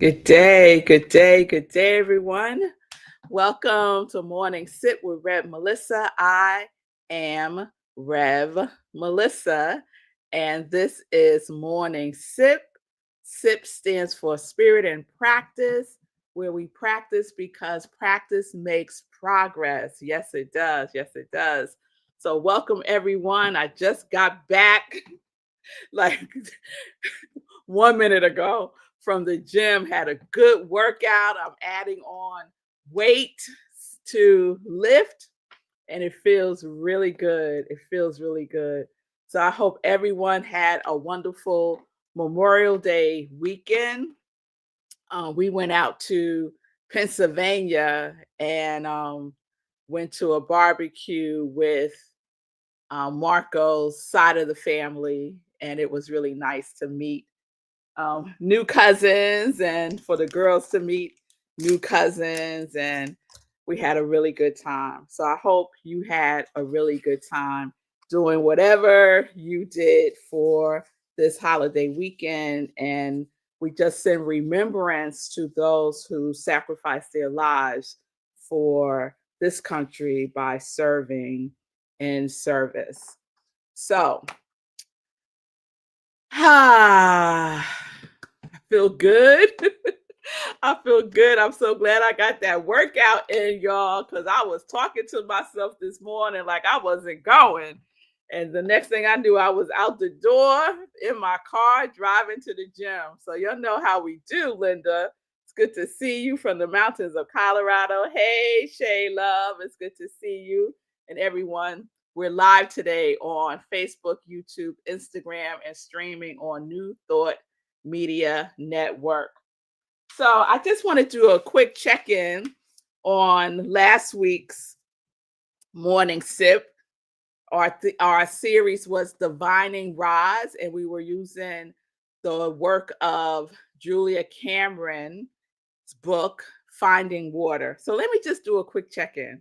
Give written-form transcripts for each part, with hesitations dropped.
Good day, good day, good day, everyone. Welcome to Morning Sip with Rev Melissa. I am Rev Melissa, and this is Morning Sip. SIP stands for Spirit and Practice, where we practice because practice makes progress. Yes, it does. Yes, it does. So, welcome, everyone. I just got back like 1 minute ago from the gym, had a good workout. I'm adding on weight to lift, and it feels really good. It feels really good. So I hope everyone had a wonderful Memorial Day weekend. We went out to Pennsylvania and went to a barbecue with Marco's side of the family, and it was really nice to meet new cousins and for the girls to meet new cousins. And we had a really good time. So I hope you had a really good time doing whatever you did for this holiday weekend. And we just send remembrance to those who sacrificed their lives for this country by serving in service. So, I feel good. I feel good. I'm so glad I got that workout in, y'all, because I was talking to myself this morning like I wasn't going. And the next thing I knew, I was out the door in my car driving to the gym. So, y'all know how we do, Linda. It's good to see you from the mountains of Colorado. Hey, Shay Love. It's good to see you and everyone. We're live today on Facebook, YouTube, Instagram, and streaming on New Thought Media Network. So I just want to do a quick check-in on last week's morning sip. Our series was Divining Rise, and we were using the work of Julia Cameron's book, Finding Water. So let me just do a quick check-in.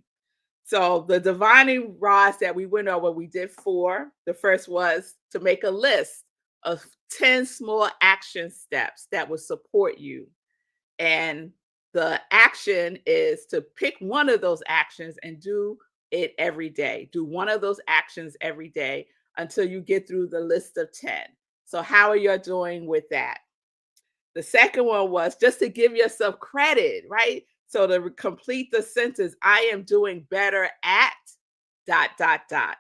So the divining rods that we went over, we did 4. The first was to make a list of 10 small action steps that would support you. And the action is to pick one of those actions and do it every day. Do one of those actions every day until you get through the list of 10. So how are you doing with that? The second one was just to give yourself credit, right? So to complete the sentence, I am doing better at dot, dot, dot.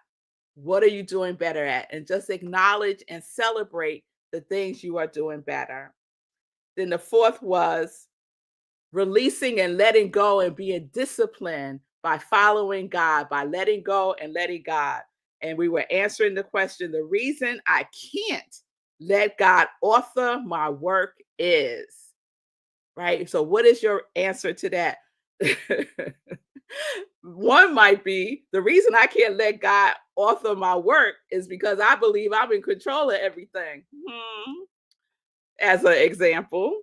What are you doing better at? And just acknowledge and celebrate the things you are doing better. Then the fourth was releasing and letting go and being disciplined by following God, by letting go and letting God. And we were answering the question, the reason I can't let God author my work is, right? So, what is your answer to that? One might be the reason I can't let God author my work is because I believe I'm in control of everything. As an example.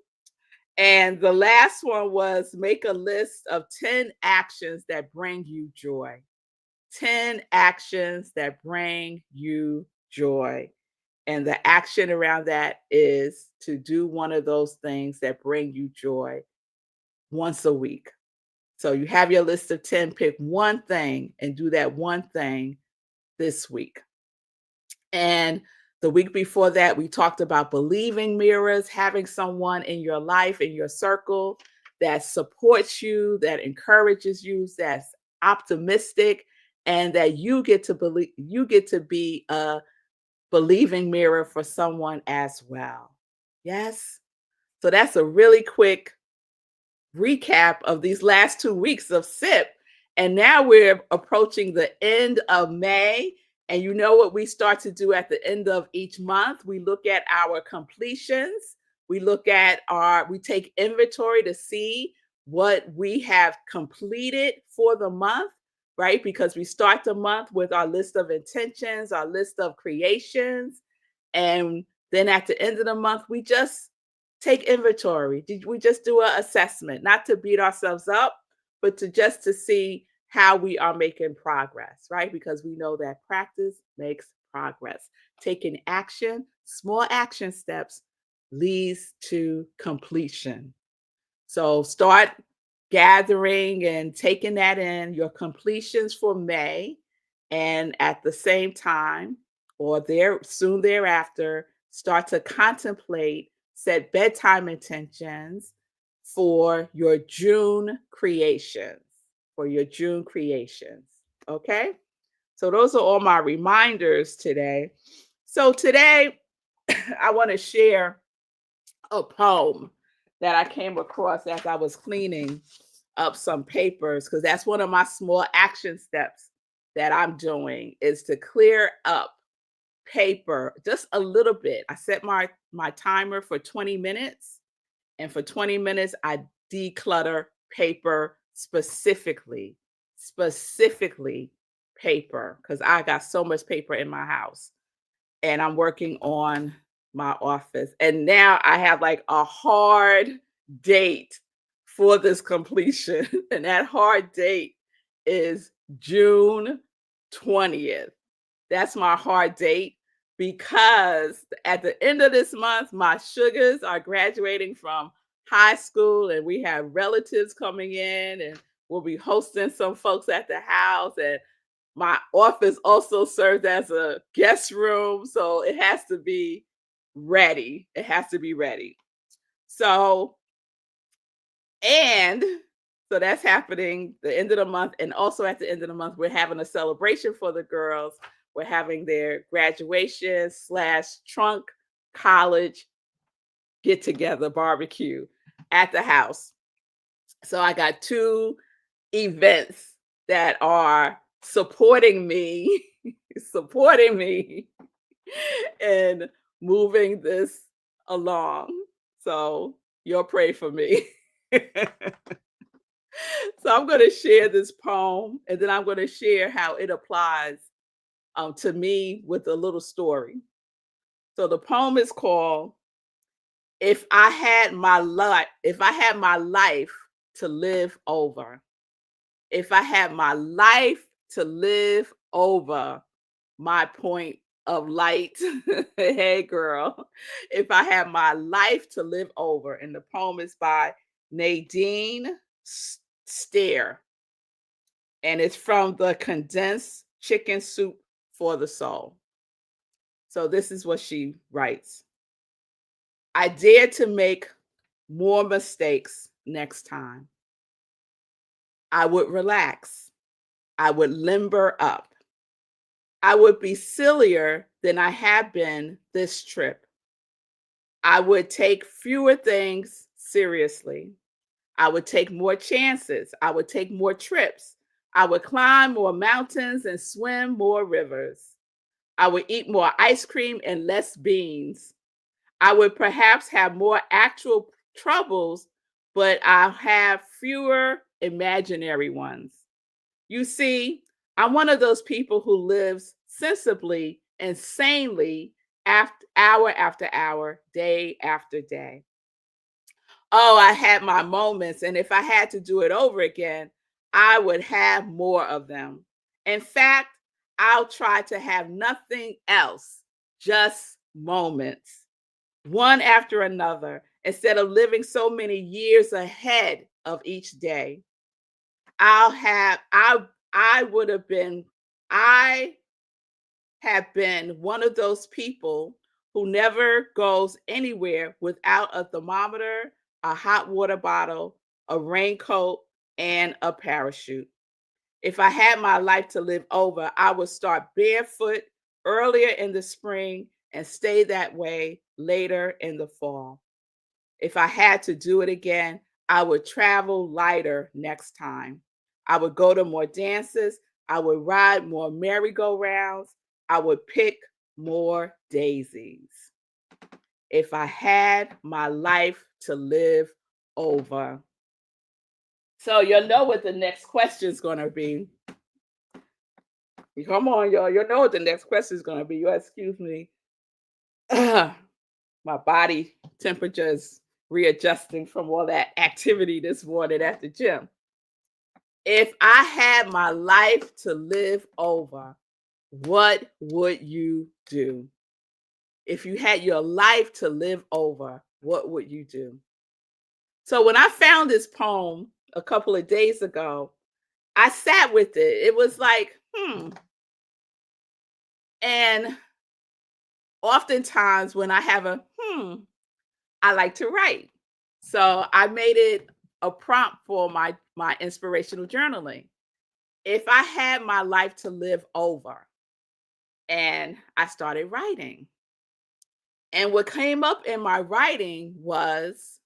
And the last one was make a list of 10 actions that bring you joy. 10 actions that bring you joy. And the action around that is to do one of those things that bring you joy once a week. So you have your list of 10, pick one thing and do that one thing this week. And the week before that, we talked about believing mirrors, having someone in your life, in your circle that supports you, that encourages you, that's optimistic, and that you get to believe, you get to be a believing mirror for someone as well. Yes. So that's a really quick recap of these last 2 weeks of SIP. And now we're approaching the end of May. And you know what we start to do at the end of each month? We look at our completions. We take inventory to see what we have completed for the month, right? Because we start the month with our list of intentions, our list of creations. And then at the end of the month, we just take inventory. Did we just do an assessment, not to beat ourselves up, but to see how we are making progress, right? Because we know that practice makes progress. Taking action, small action steps leads to completion. So start gathering and taking that in, your completions for May. And at the same time, or there soon thereafter, start to contemplate, set bedtime intentions for your June creations. For your June creations. Okay? So those are all my reminders today. So today I want to share a poem that I came across as I was cleaning up some papers, because that's one of my small action steps that I'm doing, is to clear up paper just a little bit. I set my timer for 20 minutes, and for 20 minutes I declutter paper, specifically paper, because I got so much paper in my house, and I'm working on my office. And now I have like a hard date for this completion. And that hard date is June 20th. That's my hard date, because at the end of this month, my sugars are graduating from high school, and we have relatives coming in, and we'll be hosting some folks at the house. And my office also serves as a guest room, so it has to be ready. It has to be ready. So, and so that's happening the end of the month. And also at the end of the month, we're having a celebration for the girls. We're having their graduation / trunk college get together barbecue at the house. So I got 2 events that are supporting me, supporting me and moving this along. So you'll pray for me. So I'm going to share this poem, and then I'm going to share how it applies to me with a little story. So the poem is called "If I Had My Life, If I Had My Life to Live Over." If I had my life to live over my point of light. Hey, girl. If I had my life to live over. And the poem is by Nadine Stair. And it's from the Condensed Chicken Soup for the Soul. So this is what she writes. I dare to make more mistakes next time. I would relax. I would limber up. I would be sillier than I have been this trip. I would take fewer things seriously. I would take more chances. I would take more trips. I would climb more mountains and swim more rivers. I would eat more ice cream and less beans. I would perhaps have more actual troubles, but I'll have fewer imaginary ones. You see, I'm one of those people who lives sensibly and sanely hour after hour, day after day. Oh, I had my moments, and if I had to do it over again, I would have more of them. In fact, I'll try to have nothing else, just moments, one after another, instead of living so many years ahead of each day. I would have been, I have been one of those people who never goes anywhere without a thermometer, a hot water bottle, a raincoat, and a parachute. If I had my life to live over, I would start barefoot earlier in the spring and stay that way later in the fall. If I had to do it again, I would travel lighter next time. I would go to more dances. I would ride more merry-go-rounds. I would pick more daisies. If I had my life to live over. So you'll know what the next question is going to be. Come on, y'all. You'll know what the next question is going to be. You'll excuse me. My body temperature is readjusting from all that activity this morning at the gym. If I had my life to live over, what would you do? If you had your life to live over, what would you do? So when I found this poem a couple of days ago, I sat with it. It was like, and oftentimes when I have a I like to write. So I made it a prompt for my inspirational journaling. If I had my life to live over, and I started writing. And what came up in my writing was,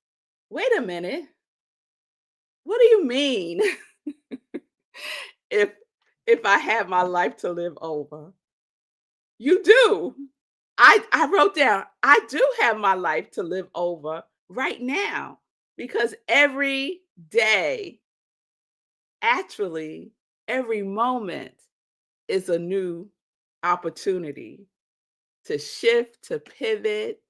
wait a minute, what do you mean if if I had my life to live over? You do. I wrote down, I do have my life to live over right now because every day, actually, every moment is a new opportunity to shift, to pivot,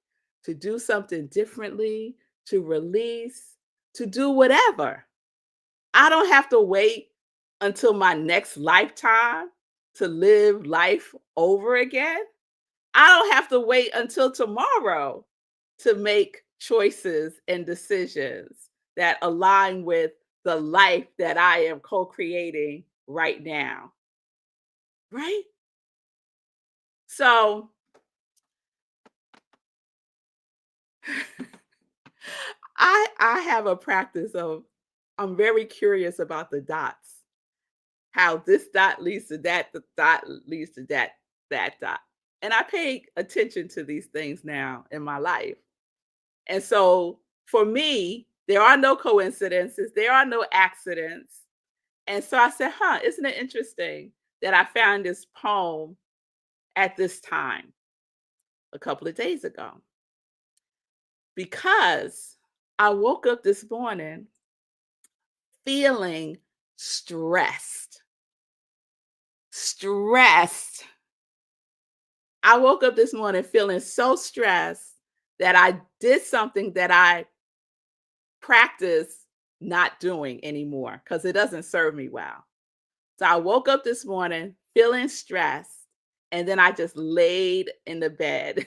to do something differently, to release, to do whatever. I don't have to wait until my next lifetime to live life over again. I don't have to wait until tomorrow to make choices and decisions that align with the life that I am co creating right now. Right? So, I have a practice of I'm very curious about the dots. How this dot leads to that, the dot leads to that, that dot. And I pay attention to these things now in my life. And so for me, there are no coincidences, there are no accidents. And so I said, isn't it interesting that I found this poem at this time a couple of days ago? Because I woke up this morning feeling stressed. Stressed. I woke up this morning feeling so stressed that I did something that I practice not doing anymore because it doesn't serve me well. So I woke up this morning feeling stressed, and then I just laid in the bed,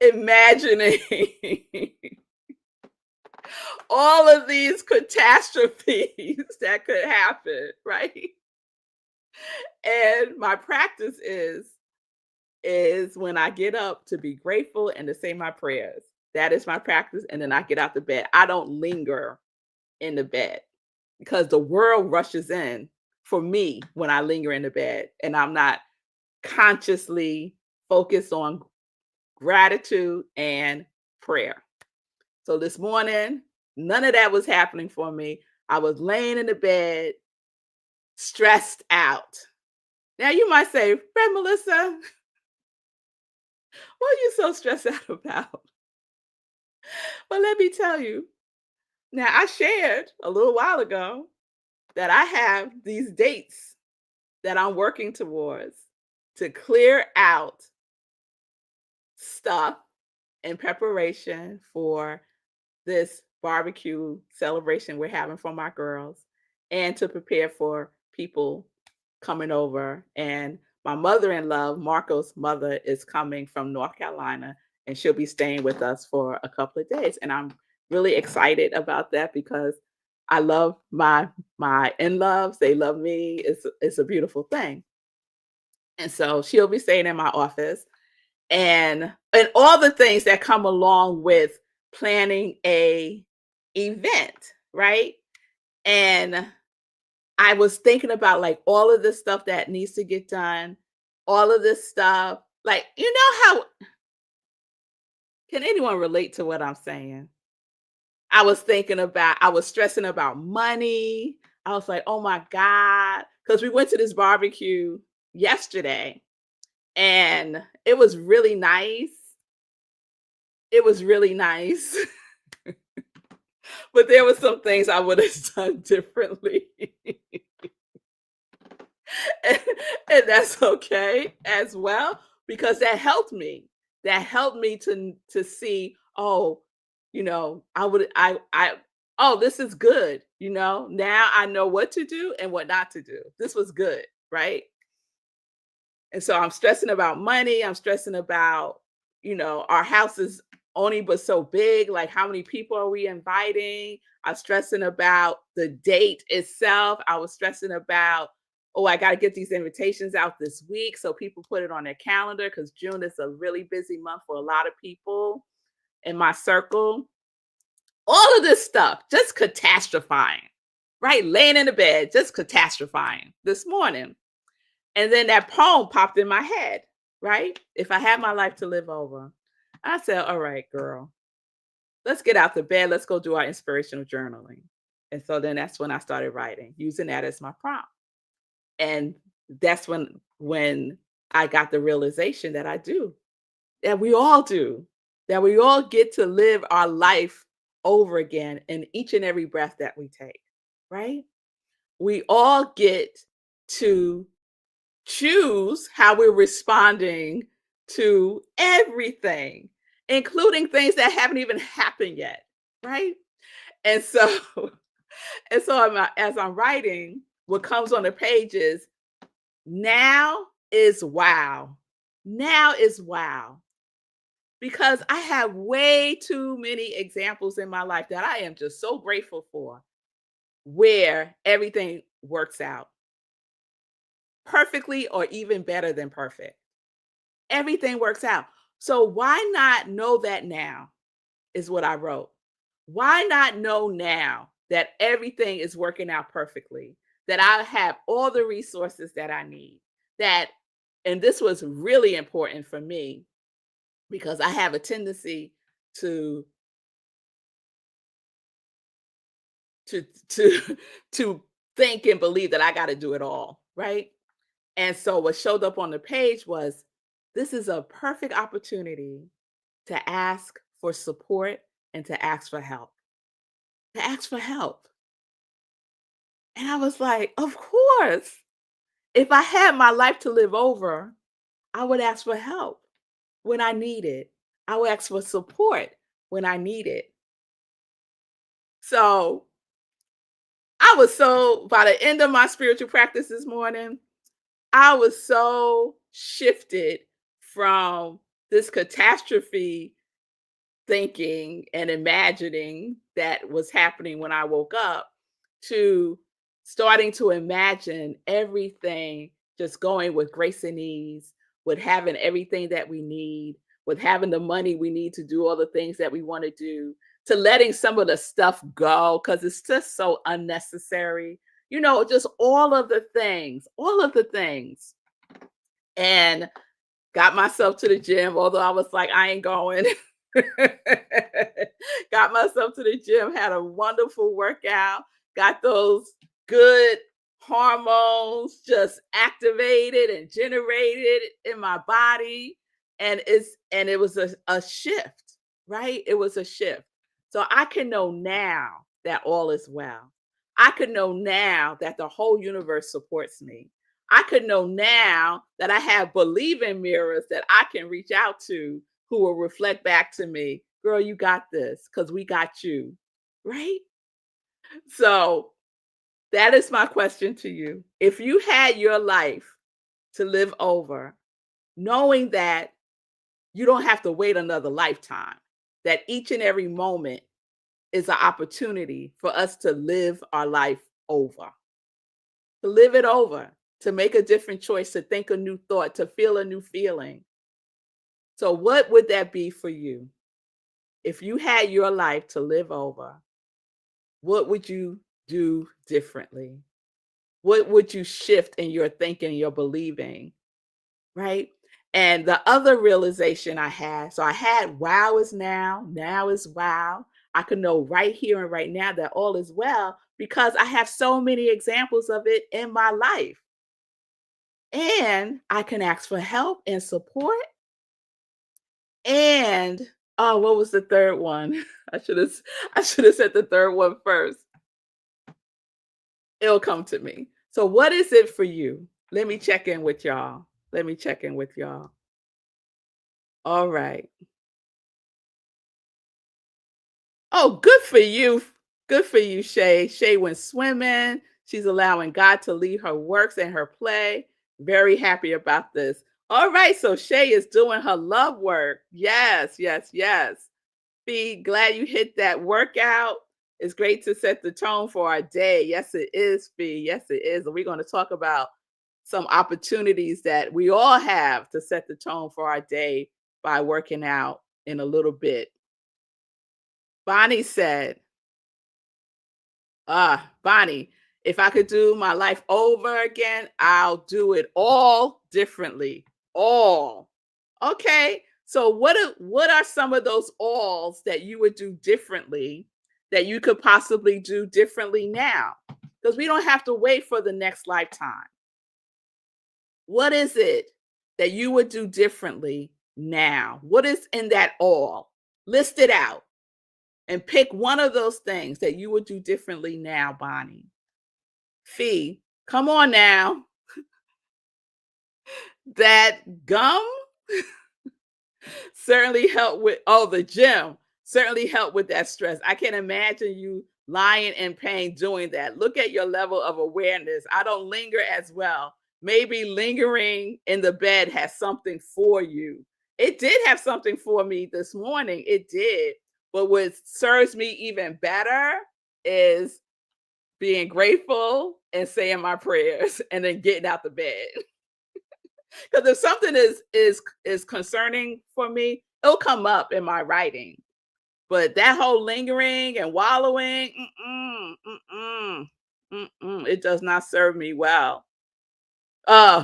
imagining all of these catastrophes that could happen, right? And my practice is when I get up to be grateful and to say my prayers. That is my practice. And then I get out the bed. I don't linger in the bed because the world rushes in for me when I linger in the bed and I'm not consciously focused on gratitude and prayer. So this morning, none of that was happening for me. I was laying in the bed, stressed out. Now you might say, Rev Melissa, what are you so stressed out about? Well, let me tell you. Now, I shared a little while ago that I have these dates that I'm working towards to clear out stuff in preparation for this barbecue celebration we're having for my girls and to prepare for people coming over. And my mother-in-law, Marco's mother, is coming from North Carolina and she'll be staying with us for a couple of days. And I'm really excited about that because I love my in-laws. They love me. It's a beautiful thing. And so she'll be staying in my office and all the things that come along with planning a event, right? And I was thinking about like all of the stuff that needs to get done, all of this stuff. Like, you know how can anyone relate to what I'm saying? I was stressing about money. I was like, oh my God. Because we went to this barbecue yesterday and it was really nice. It was really nice. But there were some things I would have done differently. and, and that's okay as well because that helped me. That helped me to see, oh, I oh, this is good. Now I know what to do and what not to do. This was good, right? And so I'm stressing about money. I'm stressing about, our house is only but so big. Like, how many people are we inviting? I was stressing about the date itself. I was stressing about, oh, I got to get these invitations out this week so people put it on their calendar because June is a really busy month for a lot of people in my circle. All of this stuff, just catastrophizing, right? Laying in the bed, just catastrophizing this morning. And then that poem popped in my head, right? If I had my life to live over, I said, all right, girl, let's get out the bed. Let's go do our inspirational journaling. And so then that's when I started writing, using that as my prompt. And that's when I got the realization that I do, that we all do, that we all get to live our life over again in each and every breath that we take, right? We all get to choose how we're responding to everything, including things that haven't even happened yet, right? And so, and so as I'm writing, what comes on the page is now is wow. Now is wow. Because I have way too many examples in my life that I am just so grateful for, where everything works out perfectly or even better than perfect. Everything works out. So why not know that now is what I wrote. Why not know now that everything is working out perfectly, that I have all the resources that I need, that, and this was really important for me because I have a tendency to to to think and believe that I got to do it all, right? And so what showed up on the page was, this is a perfect opportunity to ask for support and to ask for help. To ask for help. And I was like, of course. If I had my life to live over, I would ask for help when I need it. I would ask for support when I need it. So by the end of my spiritual practice this morning, I was so shifted from this catastrophe thinking and imagining that was happening when I woke up to starting to imagine everything just going with grace and ease, with having everything that we need, with having the money we need to do all the things that we want to do, to letting some of the stuff go because it's just so unnecessary. Just all of the things. And got myself to the gym, although I was like, I ain't going. Got myself to the gym, had a wonderful workout, got those good hormones just activated and generated in my body. And it was a shift, right? It was a shift. So I can know now that all is well. I can know now that the whole universe supports me. I could know now that I have believing mirrors that I can reach out to who will reflect back to me, girl, you got this because we got you. Right. So that is my question to you. If you had your life to live over, knowing that you don't have to wait another lifetime, that each and every moment is an opportunity for us to live our life over, to live it over, to make a different choice, to think a new thought, to feel a new feeling. So, what would that be for you? If you had your life to live over, what would you do differently? What would you shift in your thinking, your believing, right? And the other realization I had, so I had wow is now, now is wow. I could know right here and right now that all is well because I have so many examples of it in my life. And I can ask for help and support. And oh, what was the third one? I should have said the third one first. It'll come to me. So what is it for you? Let me check in with y'all. Let me check in with y'all. All right. Oh, good for you. Good for you, Shay. Shay went swimming. She's allowing God to lead her works and her play. Very happy about this. All right. So Shay is doing her love work. Yes, yes, yes. Be glad you hit that workout. It's great to set the tone for our day. Yes, it is, Fee. Yes, it is. And we're going to talk about some opportunities that we all have to set the tone for our day by working out in a little bit. Bonnie said, Bonnie, if I could do my life over again, I'll do it all differently. All. Okay. So what are some of those alls that you would do differently that you could possibly do differently now? Because we don't have to wait for the next lifetime. What is it that you would do differently now? What is in that all? List it out and pick one of those things that you would do differently now, Bonnie. Fee, come on now. That gum certainly helped with, oh, the gym certainly helped with that stress. I can imagine you lying in pain doing that. Look at your level of awareness. I don't linger as well. Maybe lingering in the bed has something for you. It did have something for me this morning. It did. But what serves me even better is being grateful and saying my prayers and then getting out the bed. Because if something is concerning for me, it'll come up in my writing. But that whole lingering and wallowing, it does not serve me well.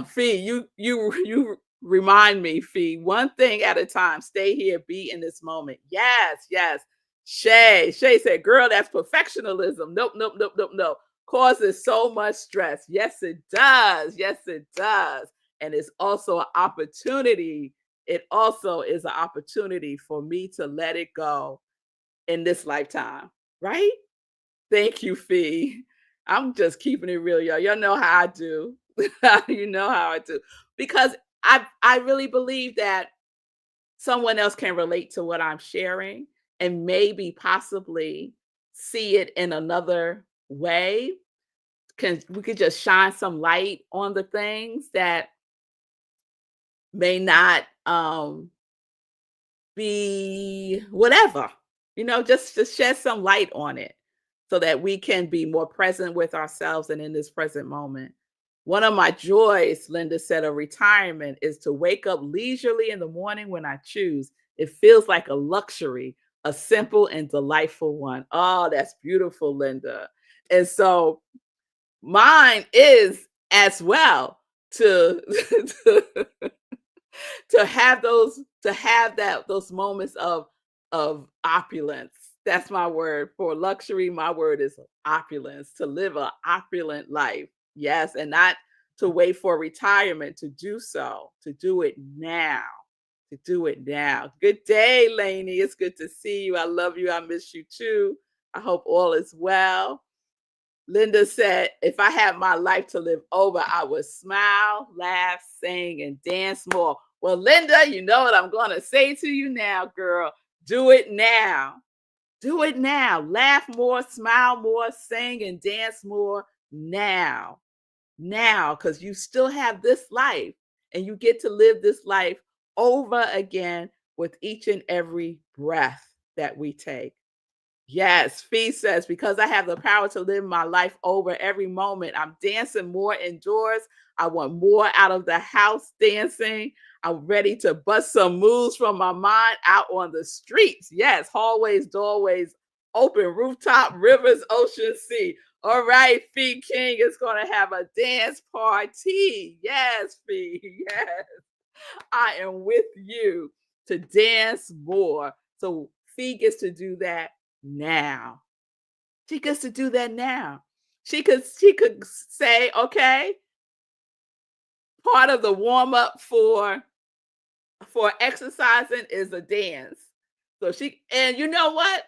Fee, you remind me, Fee, one thing at a time. Stay here, be in this moment. Yes, yes. Shay said, girl, that's perfectionism. Nope, nope, nope, nope, nope. Causes so much stress. Yes, it does. Yes, it does. And it's also an opportunity. It also is an opportunity for me to let it go in this lifetime, right? Thank you, Fee. I'm just keeping it real, y'all. Y'all know how I do. You know how I do. Because I really believe that someone else can relate to what I'm sharing and maybe possibly see it in another way. We could just shine some light on the things that may not be whatever, just shed some light on it so that we can be more present with ourselves and in this present moment. One of my joys, Linda said, of retirement is to wake up leisurely in the morning when I choose. It feels like a luxury, a simple and delightful one. Oh, that's beautiful, Linda. And so mine is as well to those moments of opulence. That's my word for luxury. My word is opulence, to live an opulent life. Yes, and not to wait for retirement to do so, to do it now. To do it now. Good day, Lainey. It's good to see you. I love you. I miss you too. I hope all is well. Linda said, if I had my life to live over, I would smile, laugh, sing, and dance more. Well, Linda, you know what I'm going to say to you now, girl. Do it now. Do it now. Laugh more, smile more, sing, and dance more now. Now, because you still have this life and you get to live this life over again with each and every breath that we take. Yes, Fee says, because I have the power to live my life over every moment. I'm dancing more indoors. I want more out of the house dancing. I'm ready to bust some moves from my mind out on the streets. Yes, hallways, doorways, open rooftop, rivers, ocean, sea. All right, Fee King is going to have a dance party. Yes, Fee. Yes, I am with you to dance more. So Fee gets to do that now. She gets to do that now. She could say, okay, part of the warm up for exercising is a dance. So and you know what?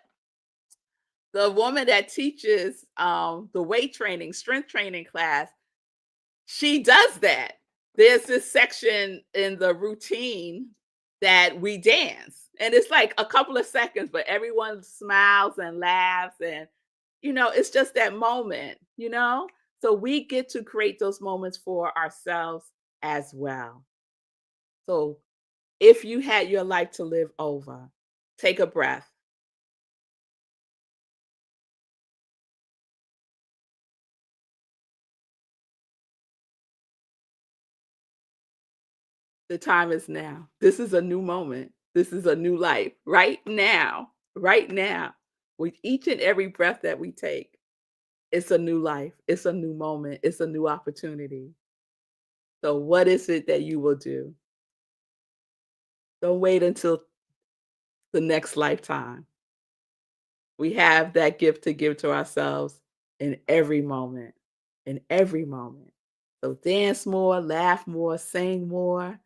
The woman that teaches the weight training, strength training class, she does that. There's this section in the routine that we dance. And it's like a couple of seconds, but everyone smiles and laughs. And, it's just that moment. So we get to create those moments for ourselves as well. So if you had your life to live over, take a breath. The time is now. This is a new moment. This is a new life. Right now. Right now. With each and every breath that we take, it's a new life. It's a new moment. It's a new opportunity. So, what is it that you will do? Don't wait until the next lifetime. We have that gift to give to ourselves in every moment. In every moment. So, dance more, laugh more, sing more,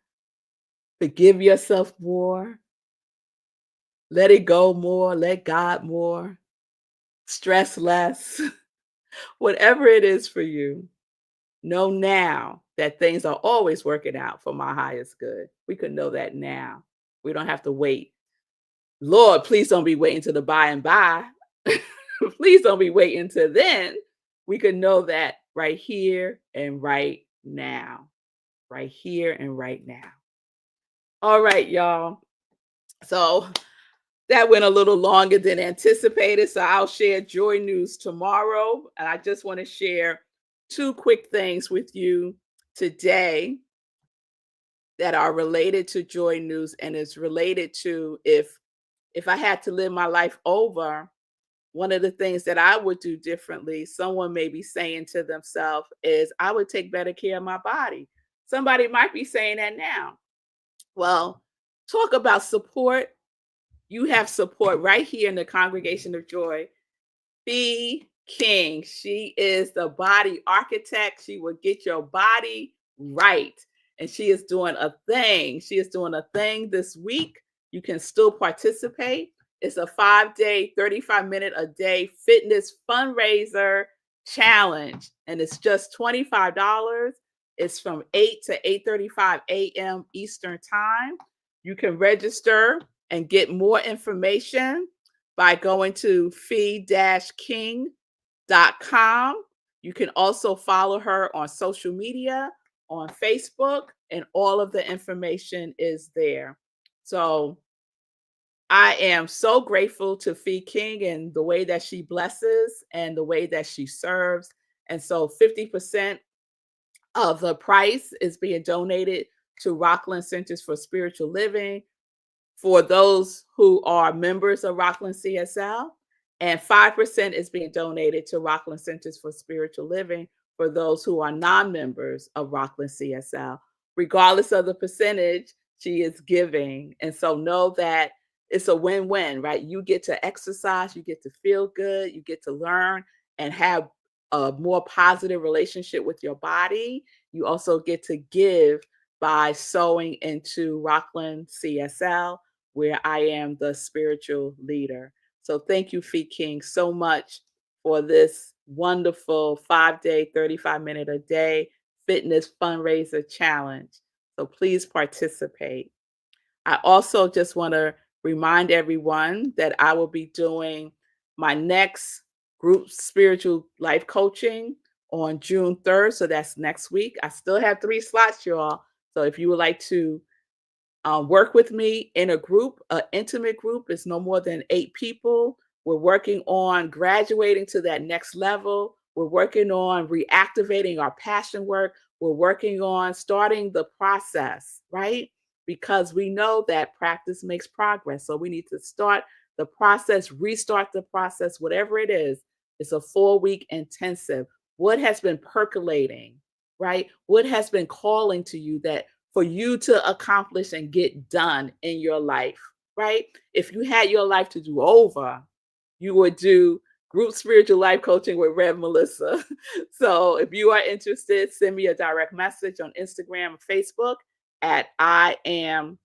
forgive yourself more, let it go more, let God more, stress less, whatever it is for you. Know now that things are always working out for my highest good. We can know that now. We don't have to wait. Lord, please don't be waiting to the by and by. Please don't be waiting till then. We can know that right here and right now. Right here and right now. All right, y'all. So that went a little longer than anticipated. So I'll share joy news tomorrow. And I just want to share two quick things with you today that are related to joy news and is related to if I had to live my life over, one of the things that I would do differently, someone may be saying to themselves, is I would take better care of my body. Somebody might be saying that now. Well, talk about support. You have support right here in the Congregation of Joy. Be King. She is the body architect. She will get your body right. And she is doing a thing. She is doing a thing this week. You can still participate. It's a 5-day, 35-minute a day fitness fundraiser challenge. And it's just $25. It's from 8 to 8:35 a.m. Eastern Time. You can register and get more information by going to fee-king.com. You can also follow her on social media, on Facebook, and all of the information is there. So I am so grateful to Fee King and the way that she blesses and the way that she serves. And so 50% of the price is being donated to Rockland Centers for Spiritual Living for those who are members of Rockland CSL, and 5% is being donated to Rockland Centers for Spiritual Living for those who are non-members of Rockland CSL. Regardless of the percentage, she is giving. And so know that it's a win-win, right? You get to exercise, you get to feel good, you get to learn and have a more positive relationship with your body. You also get to give by sewing into Rockland CSL, where I am the spiritual leader. So thank you, Fee King, so much for this wonderful 5-day, 35-minute a day fitness fundraiser challenge. So please participate. I also just want to remind everyone that I will be doing my next group spiritual life coaching on June 3rd. So that's next week. I still have 3 slots, y'all. So if you would like to work with me in a group, an intimate group. It's no more than 8 people. We're working on graduating to that next level. We're working on reactivating our passion work. We're working on starting the process, right? Because we know that practice makes progress. So we need to start the process, restart the process, whatever it is. It's a 4-week intensive. What has been percolating, right? What has been calling to you that for you to accomplish and get done in your life, right? If you had your life to do over, you would do group spiritual life coaching with Rev Melissa. So if you are interested, send me a direct message on Instagram or Facebook at I am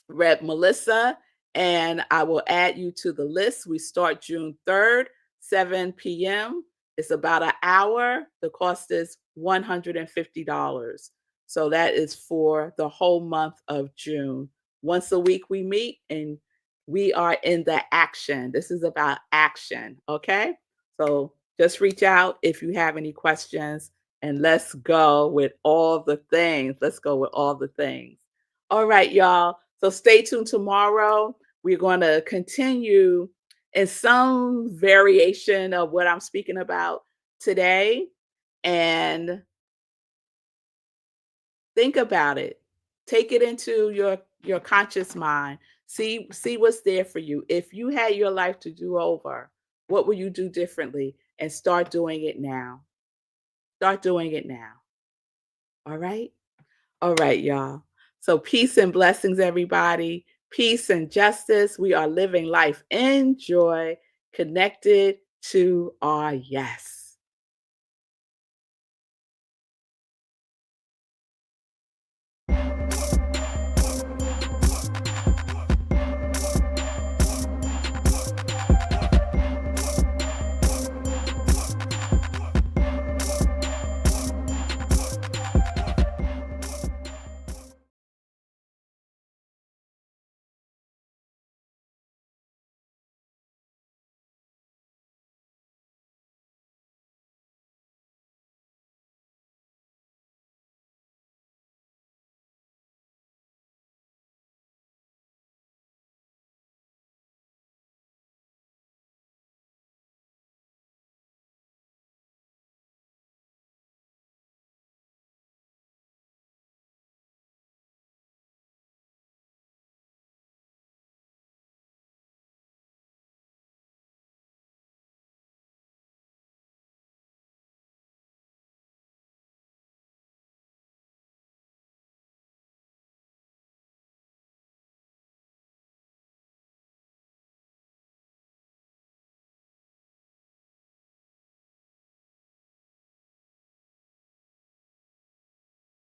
Rev Melissa, and I will add you to the list. We start June 3rd, 7 p.m. It's about an hour. The cost is $150. So that is for the whole month of June. Once a week we meet and we are in the action. This is about action, okay? So just reach out if you have any questions and let's go with all the things. Let's go with all the things. All right, y'all. So stay tuned tomorrow. We're going to continue in some variation of what I'm speaking about today. And think about it. Take it into your conscious mind. See what's there for you. If you had your life to do over, what would you do differently? And start doing it now. Start doing it now. All right? All right, y'all. So peace and blessings, everybody. Peace and justice. We are living life in joy, connected to our yes.